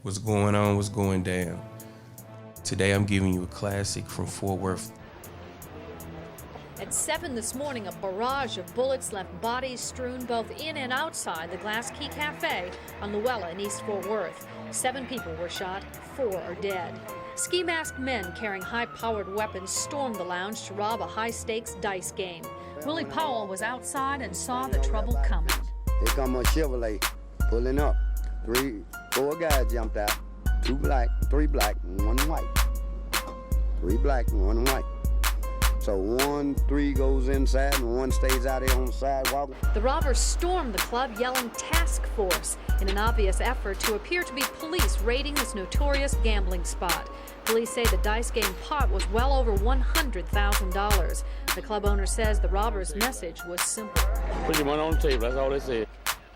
What's going on? What's going down? Today I'm giving you a classic from Fort Worth. At 7 this morning, a barrage of bullets left bodies strewn both in and outside the Glass Key Cafe on Luella in East Fort Worth. 7 people were shot, 4 are dead. Ski-masked men carrying high-powered weapons stormed the lounge to rob a high-stakes dice game. Willie Powell was outside and saw the trouble coming. Here come a Chevrolet pulling up. 4 guys jumped out. 2 black, 3 black, and 1 white. 3 black and 1 white. So 3 goes inside and 1 stays out here on the sidewalk. The robbers stormed the club yelling "Task Force" in an obvious effort to appear to be police raiding this notorious gambling spot. Police say the dice game pot was well over $100,000. The club owner says the robbers' message was simple. Put your money on the table, that's all they said.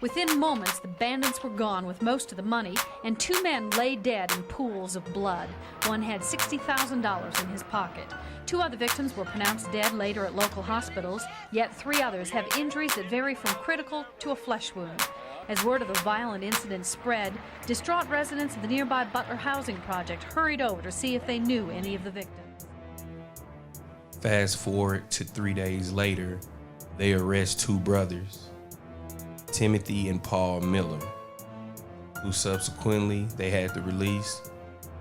Within moments, the bandits were gone with most of the money, and 2 men lay dead in pools of blood. One had $60,000 in his pocket. 2 other victims were pronounced dead later at local hospitals, yet 3 others have injuries that vary from critical to a flesh wound. As word of the violent incident spread, distraught residents of the nearby Butler Housing Project hurried over to see if they knew any of the victims. Fast forward to 3 days later, they arrest 2 brothers, Timothy and Paul Miller, who subsequently they had to release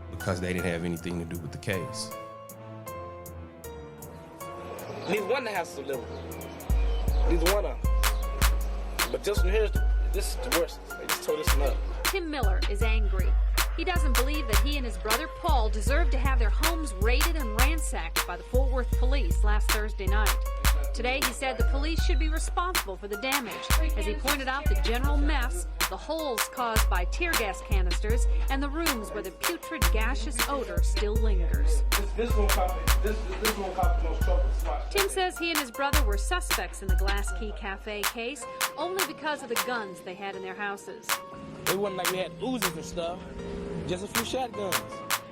because they didn't have anything to do with the case. Neither one of the houses are livable. Neither one of them. But this one here, this is the worst. They just tore this one up. Tim Miller is angry. He doesn't believe that he and his brother Paul deserve to have their homes raided and ransacked by the Fort Worth police last Thursday night. Today, he said the police should be responsible for the damage, as he pointed out the general mess, the holes caused by tear gas canisters, and the rooms where the putrid gaseous odor still lingers. This one caught the most trouble. Tim says he and his brother were suspects in the Glass Key Cafe case only because of the guns they had in their houses. It wasn't like we had Uzis and stuff, just a few shotguns.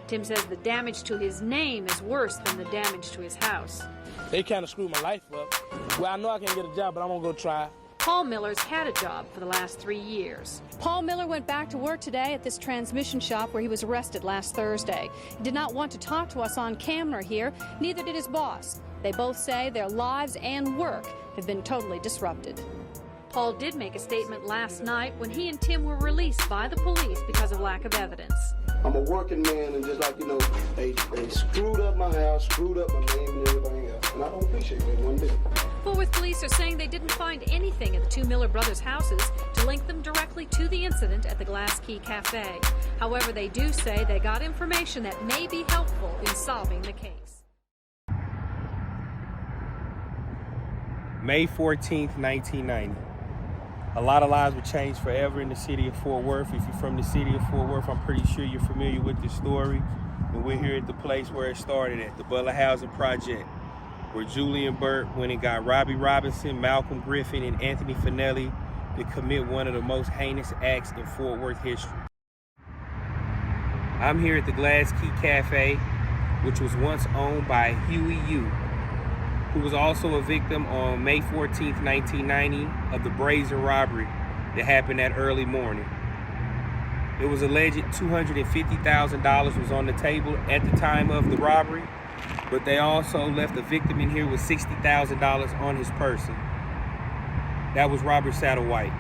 Tim says the damage to his name is worse than the damage to his house. They kind of screwed my life up. Well, I know I can't get a job, but I'm going to go try. Paul Miller's had a job for the last 3 years. Paul Miller went back to work today at this transmission shop where he was arrested last Thursday. He did not want to talk to us on camera here, neither did his boss. They both say their lives and work have been totally disrupted. Paul did make a statement last night when he and Tim were released by the police because of lack of evidence. I'm a working man, and just like, they screwed up my house, screwed up my name and everything else, and I don't appreciate that one bit. Fort Worth police are saying they didn't find anything at the 2 Miller brothers' houses to link them directly to the incident at the Glass Key Cafe. However, they do say they got information that may be helpful in solving the case. May 14th, 1990. A lot of lives were changed forever in the city of Fort Worth. If you're from the city of Fort Worth, I'm pretty sure you're familiar with this story. And we're here at the place where it started at, the Butler Housing Project, where Julian Burt went and got Robbie Robinson, Malcolm Griffin, and Anthony Finelli to commit one of the most heinous acts in Fort Worth history. I'm here at the Glass Key Cafe, which was once owned by Huey Yu, who was also a victim on May 14th, 1990 of the brazen robbery that happened that early morning. It was alleged $250,000 was on the table at the time of the robbery, but they also left the victim in here with $60,000 on his person. That was Robert Satterwhite.